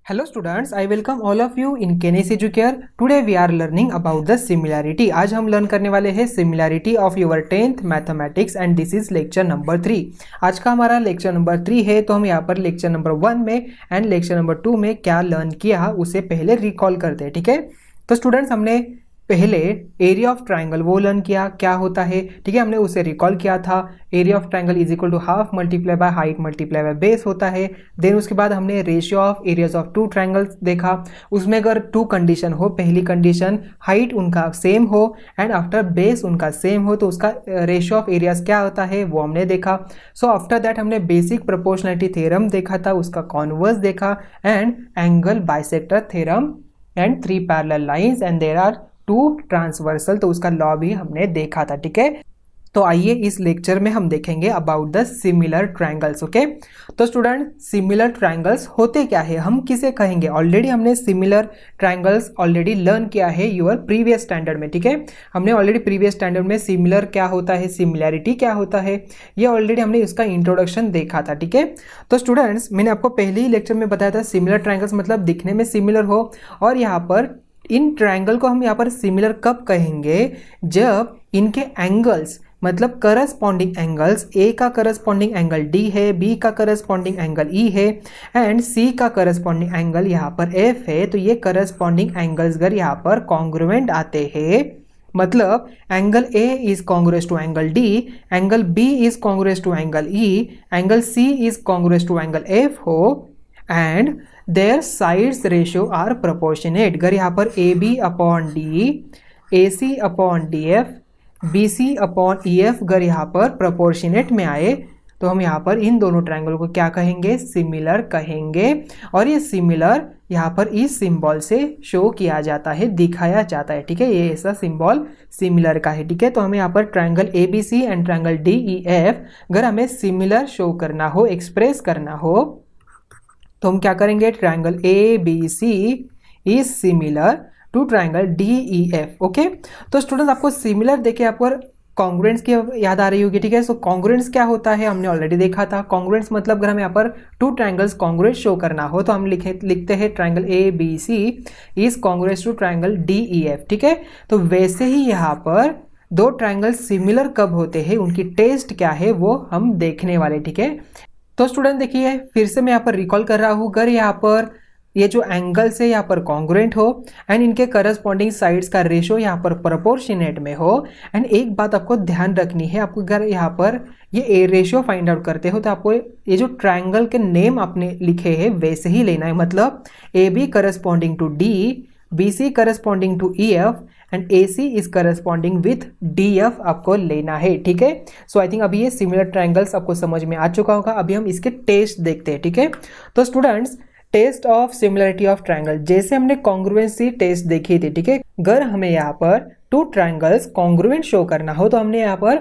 Hello students, I welcome all of you in Kenes Educare. Today we are learning about the similarity. आज हम learn करने वाले हैं similarity of your 10th mathematics and this is lecture number 3. आज का हमारा lecture number 3 है, तो हम यहाँ पर लेक्चर नंबर 1 में एंड लेक्चर नंबर 2 में क्या लर्न किया उसे पहले रिकॉल करते हैं. ठीक है, तो स्टूडेंट्स हमने पहले एरिया ऑफ ट्राइंगल वो लर्न किया क्या होता है. ठीक है, हमने उसे रिकॉल किया था. Area of triangle is equal to half multiply by height multiply by base होता है. देन उसके बाद हमने ratio of areas of two triangles देखा. उसमें अगर टू कंडीशन हो, पहली कंडीशन हाइट उनका सेम हो एंड आफ्टर बेस उनका सेम हो, तो उसका रेशियो ऑफ एरियाज क्या होता है वो हमने देखा. सो आफ्टर दैट हमने बेसिक प्रोपोर्शनलिटी थ्योरम देखा था, उसका कॉन्वर्स देखा and angle bisector theorem and 3 parallel lines and there are 2 transversal, तो उसका लॉ भी हमने देखा था. ठीक है, तो आइए इस लेक्चर में हम देखेंगे about the similar triangles. Okay, तो स्टूडेंट सिमिलर ट्रायंगल्स होते क्या है, हम किसे कहेंगे. ऑलरेडी हमने सिमिलर ट्रायंगल्स ऑलरेडी लर्न किया है योर प्रीवियस स्टैंडर्ड में. ठीक है, हमने ऑलरेडी प्रीवियस स्टैंडर्ड में सिमिलर क्या होता है, सिमिलैरिटी क्या होता है, ये ऑलरेडी हमने इसका इंट्रोडक्शन देखा था. ठीक है, तो स्टूडेंट्स मैंने आपको पहले ही लेक्चर में बताया था सिमिलर ट्रायंगल्स मतलब दिखने में सिमिलर हो, और यहाँ पर इन ट्रायंगल को हम यहाँ पर सिमिलर कब कहेंगे, जब इनके एंगल्स मतलब करस्पॉन्डिंग एंगल्स, ए का करस्पॉन्डिंग एंगल डी है, बी का करस्पॉन्डिंग एंगल ई है एंड सी का करस्पॉन्डिंग एंगल यहाँ पर एफ है. तो ये करस्पॉन्डिंग एंगल्स अगर यहाँ पर कॉन्ग्रुएंट आते हैं, मतलब angle A is congruent to angle D, angle B is congruent to angle E, angle C is congruent to angle F हो and their sides ratio are proportionate. अगर यहाँ पर A B upon D, A C upon D F, B C upon E F अगर यहाँ पर proportionate में आए, तो हम यहाँ पर इन दोनों ट्रायंगल को क्या कहेंगे, सिमिलर कहेंगे. और ये सिमिलर यहाँ पर इस सिंबल से शो किया जाता है, दिखाया जाता है. ठीक है, ये ऐसा सिंबल सिमिलर का है. ठीक है, तो हमें यहाँ पर triangle A B C and triangle D E F अगर हमें सिमिलर शो करना हो, एक्सप्रेस करना हो, तो हम क्या करेंगे, triangle A B C is similar to triangle D E F. Okay, तो स्टूडेंट्स आपको सिमिलर देखे आपको कॉन्ग्रुएंस की याद आ रही होगी. ठीक है, सो कॉन्ग्रुएंस क्या होता है हमने ऑलरेडी देखा था. कॉन्ग्रुएंस मतलब अगर हमें यहाँ पर टू ट्रायंगल्स कॉन्ग्रुएंट शो करना हो, तो हम लिखते हैं triangle A B C is congruent to triangle D E F. ठीक है, तो वैसे ही यहाँ पर दो ट्रायंगल सिमिलर कब होते हैं, उनकी टेस्ट क्या है वो हम देखने वाले. ठीक है, तो स्टूडेंट देखिए फिर से मैं यहाँ पर रिकॉल कर रहा हूँ. अगर यहाँ पर ये जो एंगल्स है यहाँ पर कॉन्ग्रुएंट हो एंड इनके करस्पॉन्डिंग साइड्स का रेशो यहाँ पर प्रोपोर्शनेट में हो, एंड एक बात आपको ध्यान रखनी है, आपको अगर यहाँ पर ये रेशियो फाइंड आउट करते हो तो आपको ये जो ट्रायंगल के नेम आपने लिखे हैं वैसे ही लेना है. मतलब A B corresponding to D, B C corresponding to E F and A C is corresponding with D F आपको लेना है. ठीक है, सो आई थिंक अभी ये सिमिलर ट्रायंगल्स आपको समझ में आ चुका होगा. अभी हम इसके टेस्ट देखते हैं. ठीक है, तो students test of similarity of triangle, जैसे हमने कॉन्ग्रुएंसी टेस्ट देखी थी. ठीक है, अगर हमें यहाँ पर टू ट्रायंगल्स कॉन्ग्रुएंट शो करना हो, तो हमने यहाँ पर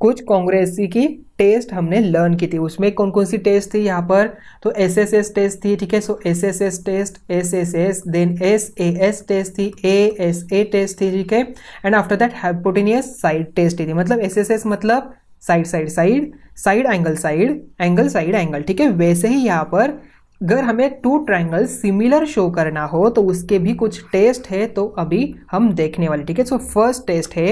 कुछ कॉन्ग्रुएंसी की टेस्ट हमने लर्न की थी. उसमें कौन कौन सी टेस्ट थी यहाँ पर, तो एसएसएस टेस्ट थी. ठीक है, so SSS test, SSS, then SAS test थी, एएसए टेस्ट थी. ठीक है, and after that hypotenuse side test थी. मतलब एसएसएस मतलब side side side, side angle side, angle side angle. ठीक है, वैसे ही यहाँ पर अगर हमें टू ट्रायंगल सिमिलर शो करना हो तो उसके भी कुछ टेस्ट है, तो अभी हम देखने वाले. ठीक है, सो फर्स्ट टेस्ट है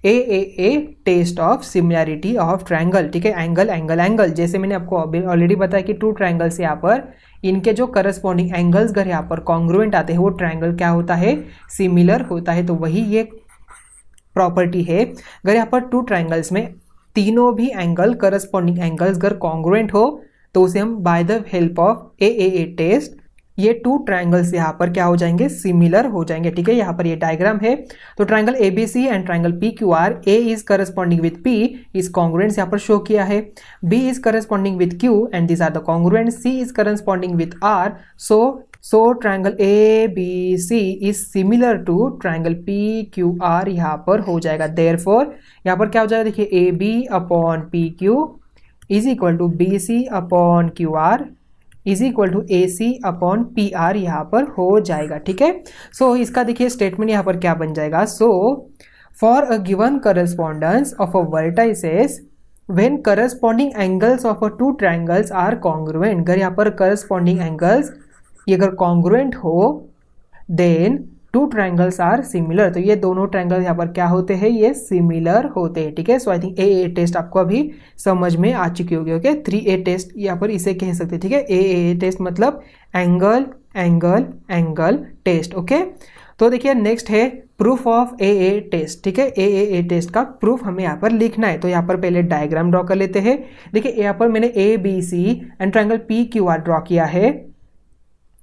ए test of similarity of triangle. ठीक है, एंगल एंगल एंगल, जैसे मैंने आपको ऑलरेडी बताया कि टू ट्रायंगल्स यहाँ पर इनके जो करस्पॉन्डिंग एंगल्स अगर यहाँ पर कॉन्ग्रुएंट आते हैं वो ट्रायंगल क्या होता है, सिमिलर होता है. तो वही ये प्रॉपर्टी है. अगर यहाँ पर टू ट्रायंगल्स में तीनों भी एंगल करस्पॉन्डिंग एंगल्स अगर कॉन्ग्रुएंट हो, तो उसे हम by the help of A test ये टू ट्रायंगल्स यहाँ पर क्या हो जाएंगे, सिमिलर हो जाएंगे. ठीक है, यहाँ पर ये डायग्राम है. तो triangle A B C and triangle P Q R, A is corresponding with P is congruent यहाँ पर शो किया है, B is corresponding with Q and this are the congruent, C is corresponding with R. So triangle A B C is similar to triangle P Q R यहाँ पर हो जाएगा. Therefore यहाँ पर क्या हो जाएगा, देखिए A B upon P Q is equal to B C upon Q R is equal to A C upon P R यहाँ पर हो जाएगा. ठीक है, सो इसका देखिए स्टेटमेंट यहाँ पर क्या बन जाएगा. So for a given correspondence of a vertices when corresponding angles of a two triangles are congruent. अगर यहाँ पर करस्पॉन्डिंग एंगल्स ये अगर कॉन्ग्रुएंट हो then two triangles are similar, तो ये दोनों ट्रायंगल यहाँ पर क्या होते हैं, ये सिमिलर होते हैं। ठीक है, सो आई थिंक ए टेस्ट आपको अभी समझ में आ चुकी होगी। ओके, 3A टेस्ट यहाँ पर इसे कह सकते हैं। ठीक है, ए टेस्ट मतलब angle angle angle test. Okay, तो देखिए नेक्स्ट है प्रूफ ऑफ ए टेस्ट। ठीक है, ए टेस्ट का प्रूफ हमें यहाँ पर लिखना है, तो यहाँ पर पहले डायग्राम ड्रॉ कर लेते हैं। देखिए यहाँ पर मैंने ABC and triangle PQR draw किया है,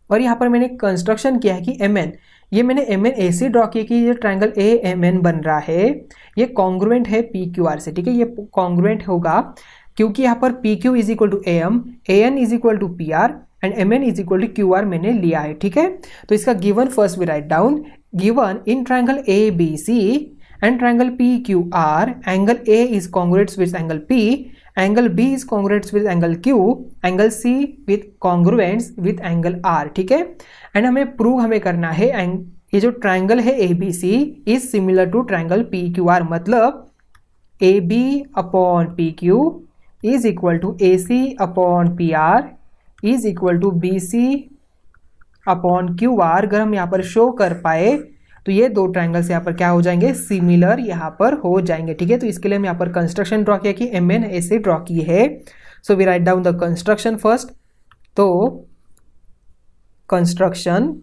और यहाँ पर मैंने कंस्ट्रक्शन किया है कि MN, ये मैंने MN ऐसे ड्रॉ किया कि ये ट्रायंगल AMN बन रहा है, ये कॉन्ग्रुएंट है PQR से। ठीक है, ये कॉन्ग्रुएंट होगा क्योंकि यहाँ पर PQ is equal to AM, AN is equal to PR and MN is equal to QR मैंने लिया है। ठीक है, तो इसका given first we write down, given in triangle ABC and triangle PQR, angle A is congruent with angle P, angle B is congruent with angle Q, angle C with congruence with angle R। ठीक है, and हमें prove हमें करना है ये जो triangle है ABC is similar to triangle PQR, मतलब AB upon PQ is equal to AC upon PR is equal to BC upon QR। अगर हम यहाँ पर शो कर पाए तो ये दो ट्रायंगल्स यहाँ पर क्या हो जाएंगे, सिमिलर यहाँ पर हो जाएंगे। ठीक है, तो इसके लिए हम यहाँ पर कंस्ट्रक्शन ड्रॉ किया कि MN ऐसे ड्रॉ की है। So we write down the construction first. तो कंस्ट्रक्शन,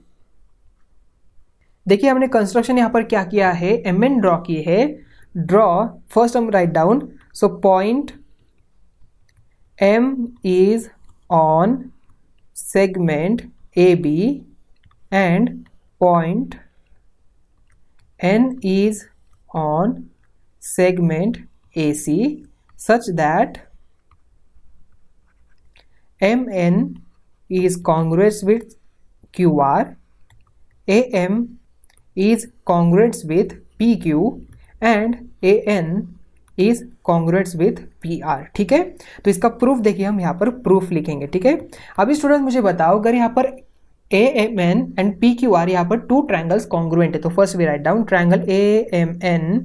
देखिए हमने कंस्ट्रक्शन यहाँ पर क्या किया है, MN ड्रॉ की है। ड्रॉ फर्स्ट हम right down, so point M is on segment AB and point N is on segment AC such that MN is congruent with QR, AM is congruent with PQ and AN is congruent with PR। ठीक है, तो इसका proof देखिए हम यहाँ पर proof लिखेंगे। ठीक है, अभी स्टूडेंट मुझे बताओ अगर यहाँ पर AMN एंड PQR यहाँ पर टू ट्रायंगल्स कॉन्ग्रुएंट है, तो first we write down triangle AMN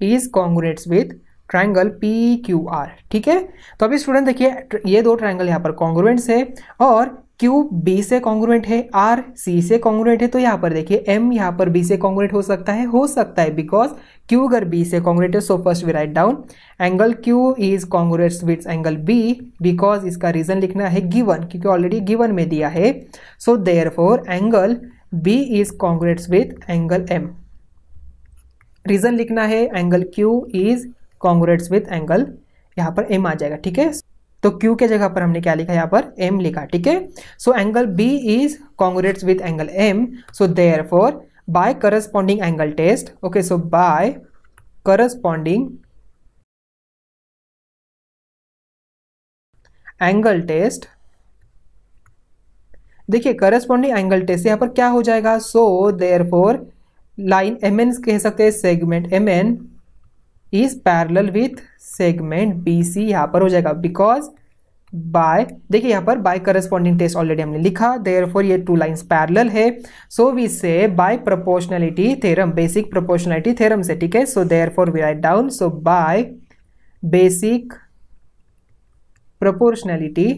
is congruent with triangle PQR। ठीक है, तो अभी स्टूडेंट देखिए ये दो ट्रायंगल यहाँ पर कॉन्ग्रुएंट्स है, और Q B से कॉन्ग्रुएंट है, R C से कॉन्ग्रुएंट है, तो यहाँ पर देखिए M यहाँ पर B से कॉन्ग्रुएंट हो सकता है बिकॉज Q अगर B से कॉन्ग्रुएंट है। So first we write down angle Q is congruent with angle B, because इसका रीजन लिखना है गिवन, क्योंकि ऑलरेडी गिवन में दिया है। So therefore angle B is congruent with angle M, reason लिखना है angle Q is congruent with angle, यहाँ पर M आ जाएगा। ठीक है, तो Q के जगह पर हमने क्या लिखा, यहाँ पर M लिखा। ठीक है, so angle B is congruent with angle M, so therefore by corresponding angle test, okay, so by corresponding angle test, देखिए करस्पॉन्डिंग एंगल टेस्ट यहाँ पर क्या हो जाएगा, सो देयरफॉर लाइन MN कह सकते हैं, segment MN is parallel with segment BC यहाँ पर हो जाएगा, बिकॉज बाय, देखिए यहाँ पर बाय करस्पॉन्डिंग टेस्ट ऑलरेडी हमने लिखा, देयरफॉर ये टू लाइंस पैरेलल है। So we say by proportionality theorem, basic proportionality theorem से। ठीक है, so therefore we write down, so by basic proportionality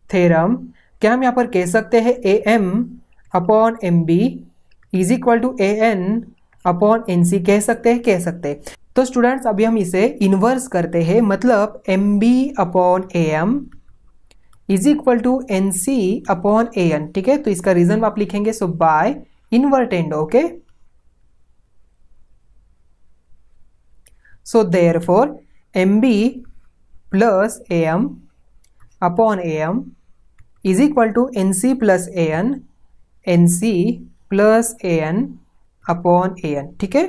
theorem क्या हम यहाँ पर कह सकते हैं AM upon MB is equal to AN upon NC कह सकते हैं। तो स्टूडेंट्स अभी हम इसे इन्वर्स करते हैं, मतलब MB upon AM is equal to NC upon AN। ठीक है, तो इसका रीजन आप लिखेंगे, so by invertendo. Okay, so therefore MB plus AM upon AM is equal to NC plus AN, NC plus AN upon AN। ठीक है,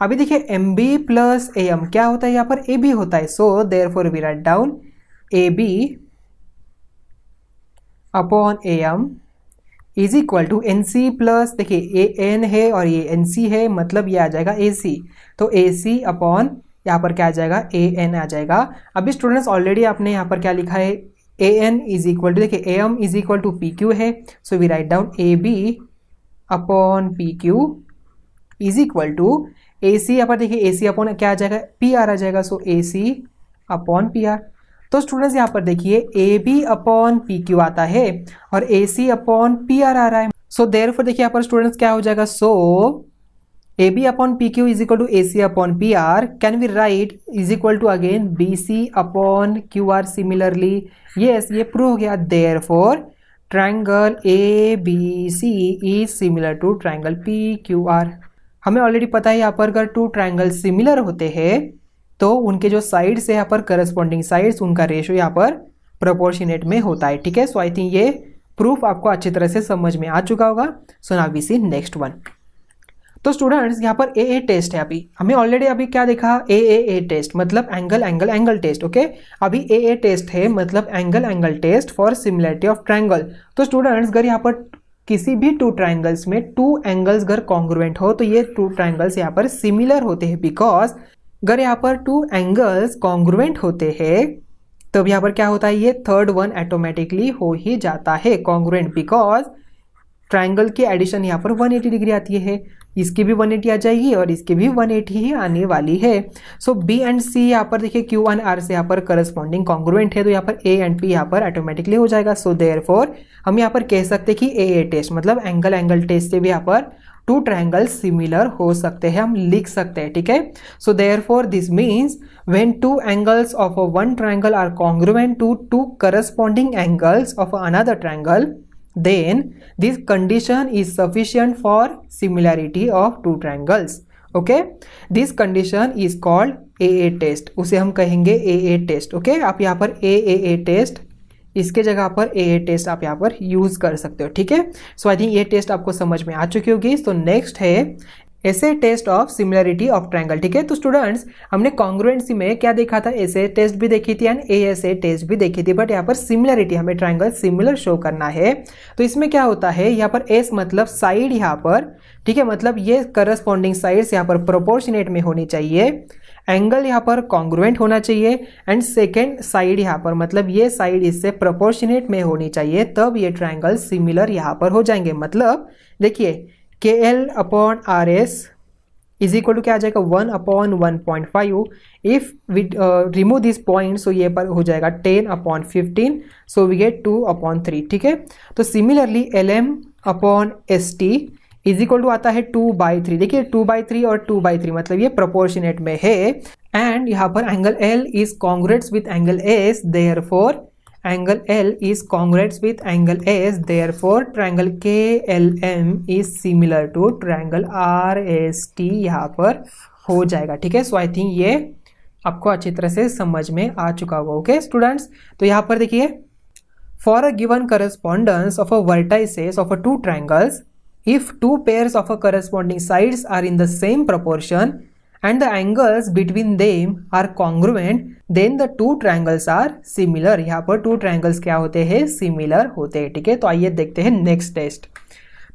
अभी देखिए MB प्लस AM क्या होता है, यहाँ पर AB होता है। So therefore we write down AB upon AM is equal to NC plus, देखिए AN है और ये NC है, मतलब ये आ जाएगा AC, तो AC अपॉन यहाँ पर क्या आ जाएगा, AN आ जाएगा। अभी स्टूडेंट्स ऑलरेडी आपने यहाँ पर क्या लिखा है, AN इज इक्वल टू, देखिए AM is equal to PQ है, so we write down AB upon PQ is equal to AC, यहाँ पर देखिए AC अपॉन क्या आ जाएगा, PR आ जाएगा, सो AC अपॉन PR। तो स्टूडेंट्स यहाँ पर देखिए A B upon P Q आता है और A C upon P R आ रहा है। सो देयरफॉर देखिए यहाँ पर स्टूडेंट्स क्या हो जाएगा, so A B upon P Q is equal to A C upon P R, can we write is equal to again B C upon Q R similarly. Yes, ये prove हो गया। Therefore triangle A B C is similar to triangle P Q R. हमें already पता है यहाँ पर अगर to triangle similar होते हैं तो उनके जो साइड्स है यहाँ पर करस्पॉन्डिंग साइड्स, उनका रेशियो यहाँ पर प्रोपोर्शनेट में होता है। ठीक है, सो आई थिंक ये प्रूफ आपको अच्छी तरह से समझ में आ चुका होगा। So now we see next one. तो स्टूडेंट्स यहाँ पर ए टेस्ट है। अभी हमें ऑलरेडी अभी क्या देखा, ए टेस्ट मतलब angle angle angle test. Okay, अभी ए टेस्ट है मतलब angle angle test for similarity of triangle. तो स्टूडेंट्स अगर यहाँ पर किसी भी टू ट्रायंगल्स में टू एंगल्स अगर कॉन्ग्रुएंट हो तो ये टू ट्रायंगल्स यहाँ पर सिमिलर होते हैं, बिकॉज अगर यहाँ पर टू एंगल्स कॉन्ग्रुएंट होते हैं तब यहाँ पर क्या होता है, ये थर्ड वन ऑटोमेटिकली हो ही जाता है कॉन्ग्रुएंट, बिकॉज ट्रायंगल की एडिशन यहाँ पर 180 डिग्री आती है। इसकी भी 180 आ जाएगी और इसकी भी 180 ही आने वाली है। सो बी एंड सी यहाँ पर देखिए क्यू एंड आर से यहाँ पर करस्पॉन्डिंग कॉन्ग्रुएंट है, तो यहाँ पर ए एंड पी यहाँ पर ऑटोमेटिकली हो जाएगा। सो देयरफॉर हम यहाँ पर कह सकते हैं कि ए टेस्ट मतलब एंगल एंगल टेस्ट से भी यहाँ पर टू ट्रायंगल सिमिलर हो सकते हैं, हम लिख सकते हैं। ठीक है, so therefore this means when two angles of one triangle are congruent to two corresponding angles of another triangle, then this condition is sufficient for similarity of two triangles. Okay, this condition is called AA test, उसे हम कहेंगे AA test. Okay, आप यहाँ पर AA test इसके जगह पर AA test आप यहाँ पर यूज कर सकते हो। ठीक है, सो आई थिंक ये टेस्ट आपको समझ में आ चुकी होगी। तो नेक्स्ट है ऐसे test of similarity of triangle. ठीक है, तो स्टूडेंट्स हमने कॉन्ग्रुएंसी में क्या देखा था, ऐसे टेस्ट भी देखी थी एंड ऐसे टेस्ट भी देखी थी, बट यहाँ पर सिमिलरिटी हमें ट्रायंगल सिमिलर शो करना है। तो इसमें क्या होता है, यहाँ पर एस मतलब साइड यहाँ पर, ठीक है, मतलब ये करस्पॉन्डिंग साइड्स यहाँ पर प्रोपोर्शनेट में होनी चाहिए, एंगल यहाँ पर कॉन्ग्रुएंट होना चाहिए एंड सेकेंड साइड यहाँ पर मतलब ये साइड इससे प्रोपोर्शनेट में होनी चाहिए, तब ये ट्रायंगल सिमिलर यहाँ पर हो जाएंगे। मतलब देखिए K L upon R S is equal to क्या आ जाएगा 1 अपॉन 1.5। If we remove this point so ये पर हो जाएगा 10 upon 15, so we get 2 upon 3। ठीक है, तो similarly L M upon S T is equal to आता है 2/3। देखिए 2/3 और 2/3 मतलब ये प्रोपोर्शनेट में है एंड यहाँ पर angle L is congruent with angle S, therefore angle L is congruent with angle S, therefore triangle KLM is similar to triangle RST यहाँ पर हो जाएगा। ठीक है, सो आई थिंक ये आपको अच्छी तरह से समझ में आ चुका होगा। ओके स्टूडेंट्स, तो यहाँ पर देखिए for a given correspondence of a vertices of a two triangles, if two pairs of a corresponding sides are in the same proportion and the angles between them are congruent, then the two triangles are similar। यहाँ पर two triangles क्या होते हैं, similar होते हैं। ठीक है, तो आइए देखते हैं नेक्स्ट टेस्ट।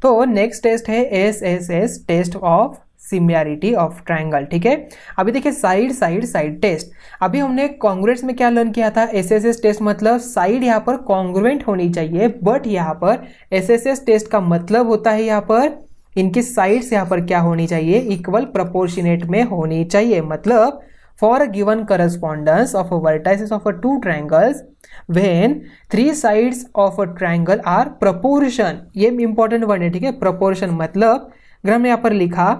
तो नेक्स्ट टेस्ट है SSS test of similarity of triangle. ठीक है, अभी देखिए साइड साइड साइड टेस्ट। अभी हमने कॉन्ग्रुएंट्स में क्या लर्न किया था, SSS टेस्ट मतलब साइड यहाँ पर कॉन्ग्रुएंट होनी चाहिए, बट यहाँ पर SSS टेस्ट का मतलब होता है यहाँ पर इनकी साइड्स यहाँ पर क्या होनी चाहिए, इक्वल प्रोपोर्शनेट में होनी चाहिए। मतलब for a given correspondence of a vertices of a two triangles when three sides of a triangle are proportion, ये इंपॉर्टेंट वर्ड है। ठीक है, प्रोपोर्शन मतलब अगर हमने यहाँ पर लिखा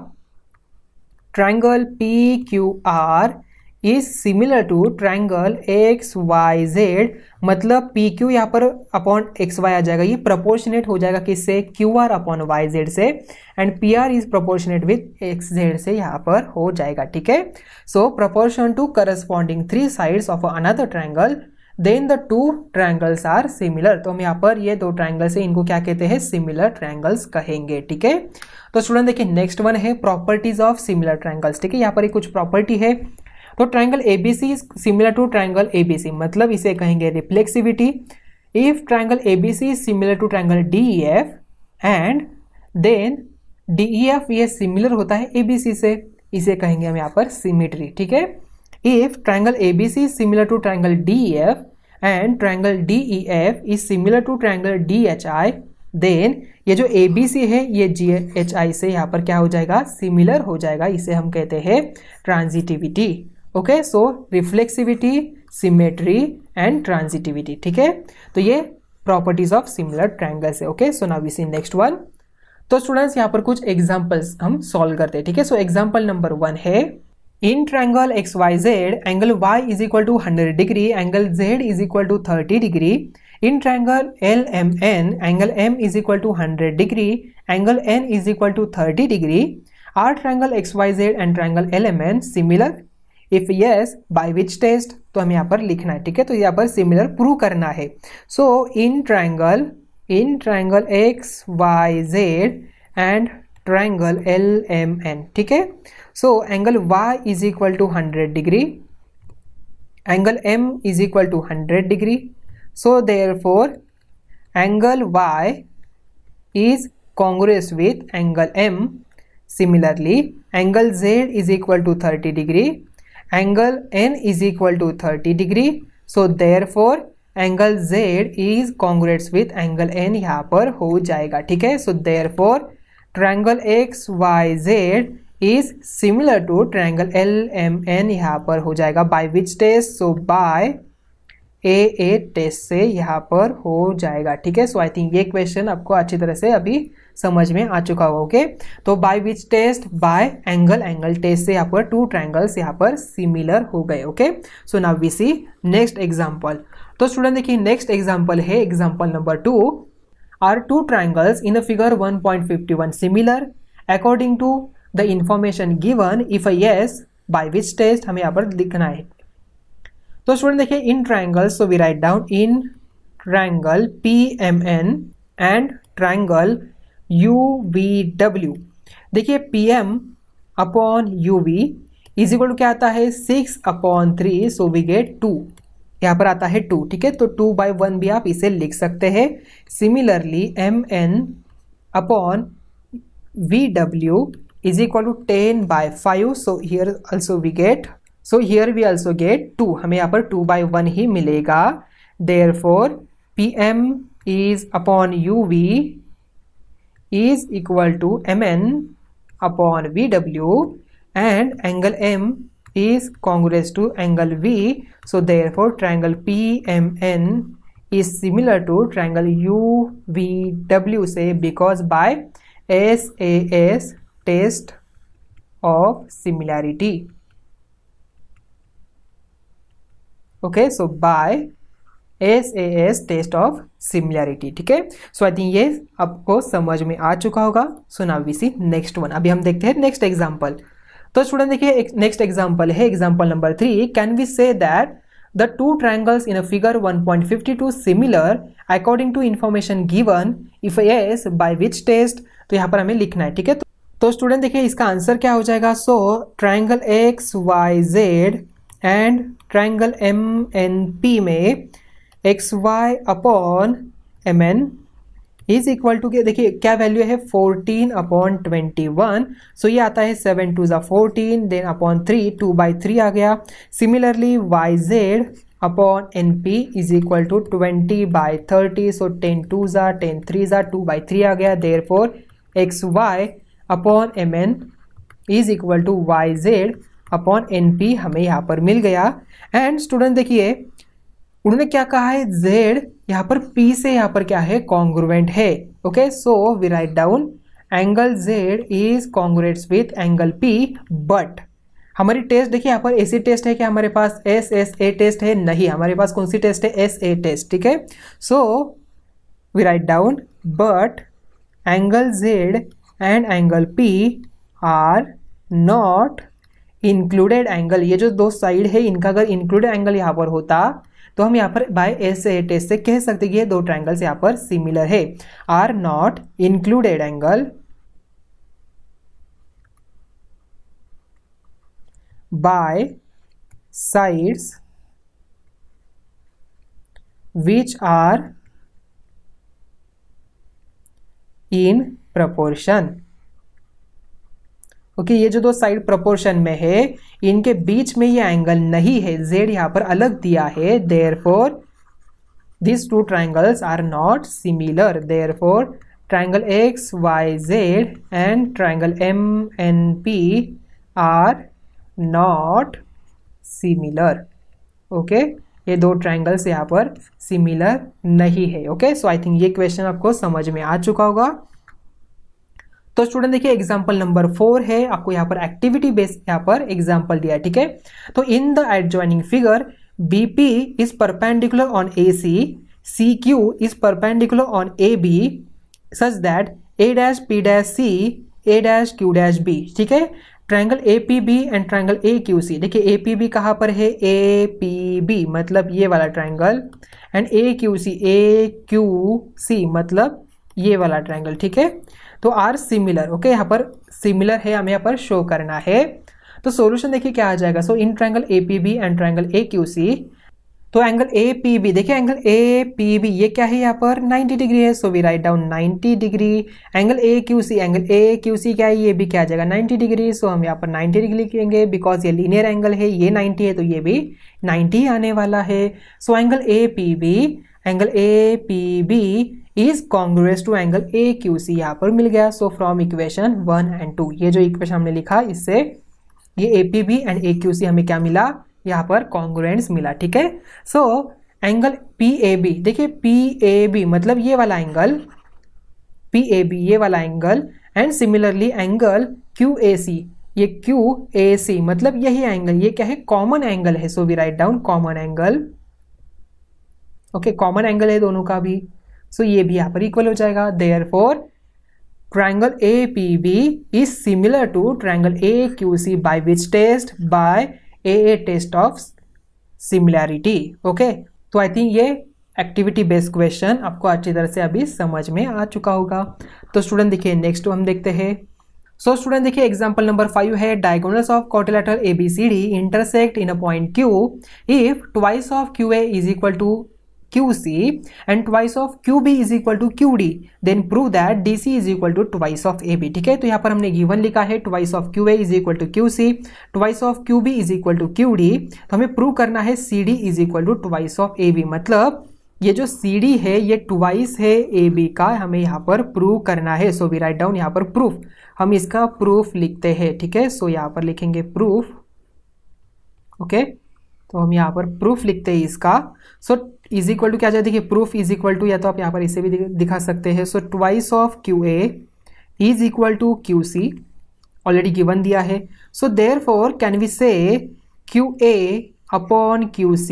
triangle PQR is similar to triangle XYZ, मतलब PQ यहाँ पर अपॉन XY आ जाएगा, ये प्रोपोर्शनेट हो जाएगा किससे, QR अपॉन YZ से, and PR is proportionate with XZ से यहाँ पर हो जाएगा। ठीक है, so proportion to corresponding three sides of another triangle, then the two triangles are similar. तो हम यहाँ पर ये दो ट्रायंगल्स है इनको क्या कहते हैं, सिमिलर ट्रायंगल्स कहेंगे। ठीक है, तो स्टूडेंट देखिए नेक्स्ट वन है प्रॉपर्टीज ऑफ सिमिलर ट्रायंगल्स। ठीक है, यहाँ पर कुछ प्रॉपर्टी है। तो triangle ABC is similar to triangle ABC, मतलब इसे कहेंगे reflexivity. If triangle ABC is similar to triangle DEF and then DEF ये सिमिलर होता है ABC से, इसे कहेंगे हम यहाँ पर सिमेट्री। ठीक है, if triangle ABC is similar to triangle DEF and triangle DEF is similar to triangle DHI, then ये जो ABC है ये GHI से यहाँ पर क्या हो जाएगा, सिमिलर हो जाएगा, इसे हम कहते हैं transitivity. Okay, so reflexivity, symmetry and transitivity, ठीक है। तो ये प्रॉपर्टीज ऑफ सिमिलर ट्रायंगल्स है। Okay, so now we see next one. तो स्टूडेंट्स यहाँ पर कुछ एग्जांपल्स हम सॉल्व करते हैं, ठीक है। सो एग्जांपल नंबर 1 है, in triangle X Y Z angle y is equal to 100 degree, angle z is equal to 30 degree. In triangle L M N angle m is equal to 100 degree, angle n is equal to 30 degree. Are triangle X Y Z and triangle L M N similar, if yes by which test. तो हमें यहाँ पर लिखना है, ठीक है। तो यहाँ पर सिमिलर प्रूव करना है। So in triangle X Y Z and triangle L M N, ठीक है। So angle y is equal to 100 degree, angle m is equal to 100 degree. So therefore angle y is congruous with angle m. Similarly, angle z is equal to 30 degree, angle n is equal to 30 degree. So therefore angle z is congruous with angle n यहाँ पर हो जाएगा, ठीक है। So therefore triangle x y z is similar to triangle L M N यहाँ पर हो जाएगा by which test? So by A test से यहाँ पर हो जाएगा, ठीक है। सो आई थिंक ये क्वेश्चन आपको अच्छी तरह से अभी समझ में आ चुका होगा। ओके, तो by which test? By angle test से यहाँ पर टू ट्रायंगल्स यहाँ पर सिमिलर हो गए। Okay, so now we see next example. तो स्टूडेंट देखिए नेक्स्ट एग्जांपल है example number 2। Are two triangles in the figure 1.51 similar according to the information given, if yes by which test? हमें यहाँ पर लिखना है। तो स्टूडेंट देखिए इन triangles, so we write down in triangle PMN and triangle UVW। देखिए PM upon UV is equal to क्या आता है 6/3, सो वी गेट 2, यहाँ पर आता है 2, ठीक है। तो 2/1 भी आप इसे लिख सकते हैं। Similarly MN upon VW is equal to 10/5, so here also we get, so here we also get 2, हमें यहाँ पर 2/1 ही मिलेगा। therefore PM is upon UV is equal to MN upon VW and angle M is congruous to angle V, so therefore triangle PMN is similar to triangle UVW से, because by SAS test of similarity। Okay, so by SAS test of similarity, ठीक है। सो I think ये आपको समझ में आ चुका होगा। So now we see next one. अभी हम देखते हैं नेक्स्ट एग्जांपल। तो स्टूडेंट देखिए नेक्स्ट एग्जांपल है example number 3। Can we say that the two triangles in a figure 1.52 similar according to information given, if yes by which test? तो यहाँ पर हमें लिखना है, ठीक है। तो स्टूडेंट देखिए इसका आंसर क्या हो जाएगा। So triangle XYZ and triangle MNP में XY upon MN is equal to, देखिए क्या वैल्यू है 14/21, सो ये आता है 7 2 14, देन अपॉन 3 2/3 आ गया। Similarly YZ upon NP is equal to 20/30, सो 10 2 10 3 2/3 आ गया। Therefore XY upon MN is equal to YZ upon NP हमें यहाँ पर मिल गया। एंड स्टूडेंट देखिए उन्होंने क्या कहा है, Z यहाँ पर P से यहाँ पर क्या है कॉन्ग्रुएंट है। Okay, so we write down angle Z is congruent with angle P, but हमारी टेस्ट देखिए यहाँ पर ऐसी टेस्ट है कि हमारे पास SSA टेस्ट है, नहीं, हमारे पास कौन सी टेस्ट है SA टेस्ट, ठीक है। So we write down but angle Z and angle P are not included angle. ये जो दो साइड है इनका अगर इंक्लूडेड एंगल यहाँ पर होता तो हम यहाँ पर बाय SA टेस्ट से कह सकते कि ये दो ट्रायंगल्स यहाँ पर सिमिलर है। Are not included angle by sides which are in proportion. Okay, ये जो दो साइड प्रोपोर्शन में है इनके बीच में ये एंगल नहीं है, Z यहाँ पर अलग दिया है। Therefore this two triangles are not similar. Therefore triangle XYZ and triangle MNP are not similar. Okay, ये दो ट्रायंगल्स यहाँ पर सिमिलर नहीं है। ओके, सो आई थिंक ये क्वेश्चन आपको समझ में आ चुका होगा। तो स्टूडेंट देखिए एग्जांपल नंबर 4 है, आपको यहाँ पर एक्टिविटी बेस्ड यहाँ पर एग्जांपल दिया है, ठीक है। तो in the adjoining figure BP is perpendicular on AC, CQ is perpendicular on AB such that A', P', C, A', Q', B, ठीक है। Triangle APB and triangle AQC, देखिए APB कहाँ पर है, APB मतलब ये वाला ट्रायंगल, एंड AQC मतलब ये वाला ट्रायंगल, ठीक है। तो आर सिमिलर, ओके, यहाँ पर सिमिलर है, हमें यहाँ पर शो करना है। तो सॉल्यूशन देखिए क्या आ जाएगा। So in triangle APB and triangle AQC, तो एंगल APB देखिए, एंगल APB ये क्या है यहाँ पर 90 डिग्री है, so we write down 90 degree. Angle AQC क्या है, ये भी क्या आ जाएगा 90 डिग्री, सो हम यहाँ पर 90 डिग्री लिखेंगे बिकॉज ये लीनियर एंगल है, ये 90 है तो ये भी 90 आने वाला है। So angle APB is congruence to angle AQC, यहाँ पर मिल गया। सो फ्रॉम इक्वेशन 1 एंड 2, ये जो इक्वेशन हमने लिखा इससे ये APB एंड AQC हमें क्या मिला, यहाँ पर कॉन्ग्रुएंस मिला, ठीक है। सो एंगल PAB देखिए, PAB मतलब ये वाला एंगल, PAB ये वाला angle, and similarly angle QAC, ये QAC मतलब यही एंगल, ये क्या है कॉमन एंगल है, so we write down common angle, okay, common angle है दोनों का भी, सो ये भी यहाँ पर इक्वल हो जाएगा। Therefore triangle APB is similar to triangle AQC by which test, by AA test of similarity. Okay, तो आई थिंक ये एक्टिविटी बेस्ड क्वेश्चन आपको अच्छी तरह से अभी समझ में आ चुका होगा। तो स्टूडेंट देखिए नेक्स्ट हम देखते हैं। सो स्टूडेंट देखिए एग्जांपल नंबर 5 है, diagonals of quadrilateral ABCD intersect in a point Q if twice of QA is equal to QC and twice of QB is equal to QD, then prove that DC is equal to twice of AB, ठीक है। तो यहाँ पर हमने given लिखा है twice of QA is equal to QC, twice of QB is equal to QD, तो हमें प्रूव करना है CD is equal to twice of AB, मतलब ये जो CD है ये ट्वाइस है AB का, हमें यहाँ पर प्रूव करना है। सो वी राइट डाउन यहाँ पर प्रूफ, हम इसका प्रूफ लिखते हैं, ठीक है। सो यहाँ पर लिखेंगे प्रूफ, ओके, तो हम यहाँ पर प्रूफ लिखते हैं इसका। सो इज इक्वल टू क्या जाए, देखिए प्रूफ इज इक्वल टू, या तो आप यहाँ पर इसे भी दिखा सकते हैं। So twice of QA is equal to QC, already given दिया है। So therefore can we say QA upon QC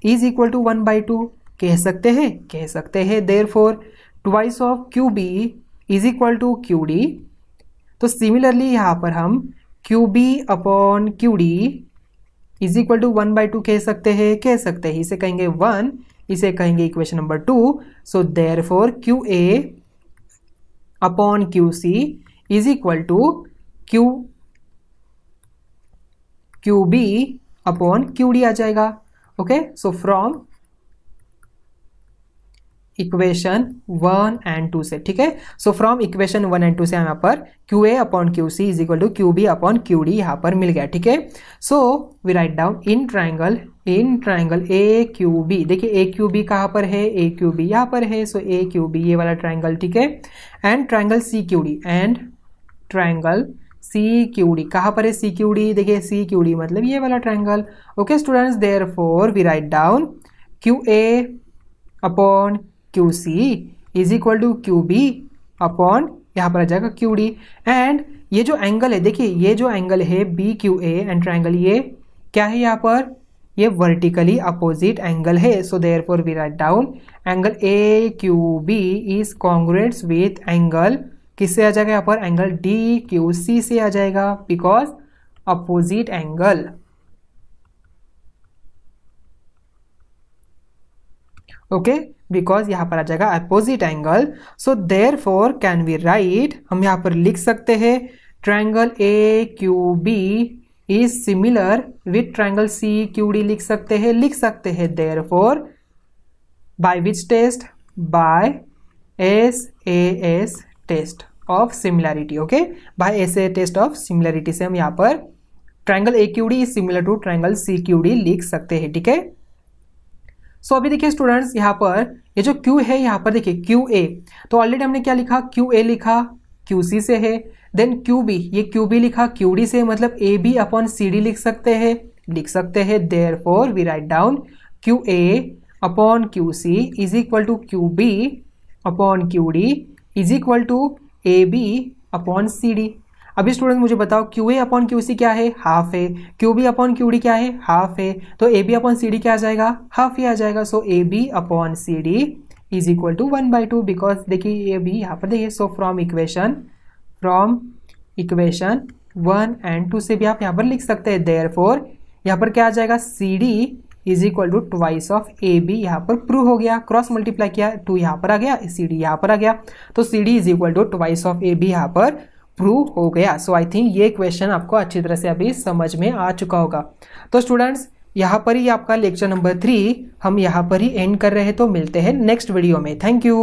is equal to 1/2, कह सकते हैं। Therefore twice of QB is equal to QD, तो सिमिलरली यहाँ पर हम QB upon QD is equal to 1/2 कह सकते हैं, इसे कहेंगे 1, इसे कहेंगे equation number 2। So therefore QA upon QC is equal to QB upon QD आ जाएगा। Okay, so from equation 1 and 2 से, ठीक है। सो फ्रॉम इक्वेशन 1 एंड 2 से यहाँ पर QA upon QC is equal to QB upon QD यहाँ पर मिल गया, ठीक है। So we write down in triangle AQB, देखिए AQB कहाँ पर है, AQB यहाँ पर है, सो AQB ये वाला ट्रायंगल, ठीक है। एंड ट्रायंगल CQD कहाँ पर है, CQD देखिए CQD मतलब ये वाला triangle. Okay students, therefore we write down QA upon QC is equal to QB upon यहाँ पर आ जाएगा QD, एंड ये जो एंगल है, देखिए ये जो एंगल है BQA एंड ट्रायंगल, ये क्या है यहाँ पर, ये वर्टिकली अपोजिट एंगल है। So therefore we write down angle AQB is congruent with angle, किससे आ जाएगा यहाँ पर, एंगल DQC से आ जाएगा, because opposite angle. Okay, because यहाँ पर आ जाएगा opposite angle. So therefore can we write, हम यहाँ पर लिख सकते हैं triangle AQB is similar with triangle CQD, लिख सकते हैं। Therefore by which test, by SAS test of similarity. Okay, by SA test of similarity से हम यहाँ पर triangle AQD is similar to triangle CQD लिख सकते हैं, ठीक है। सो अभी देखिए स्टूडेंट्स, यहाँ पर ये जो Q है, यहाँ पर देखिए QA, तो ऑलरेडी हमने क्या लिखा, QA लिखा QC से है, देन QB, ये QB लिखा QD से, मतलब AB अपॉन CD लिख सकते हैं। Therefore we write down Q A upon Q C is equal to Q B upon Q D is equal to A B upon C D. अभी student मुझे बताओ Q A upon Q C क्या है, half है। Q B upon Q D क्या है, half है। तो A B upon C D क्या आ जाएगा, हाफ ही आ जाएगा। So A B upon C D is equal to 1/2 because देखिए ये भी यहाँ पर देखिए। सो फ्रॉम इक्वेशन 1 and 2 से भी आप यहाँ पर लिख सकते हैं। देयरफॉर यहाँ पर क्या आ जाएगा, C D is equal to twice of A B. यहाँ पर प्रूव हो गया, क्रॉस मल्टीप्लाई किया, 2 यहाँ पर आ गया, सी डी यहाँ पर आ गया। तो C D is equal to twice of A B यहाँ पर प्रूव हो गया। सो आई थिंक ये क्वेश्चन आपको अच्छी तरह से अभी समझ में आ चुका होगा। तो स्टूडेंट्स यहाँ पर ही आपका लेक्चर नंबर 3 हम यहाँ पर ही एंड कर रहे हैं। तो मिलते हैं नेक्स्ट वीडियो में। Thank you.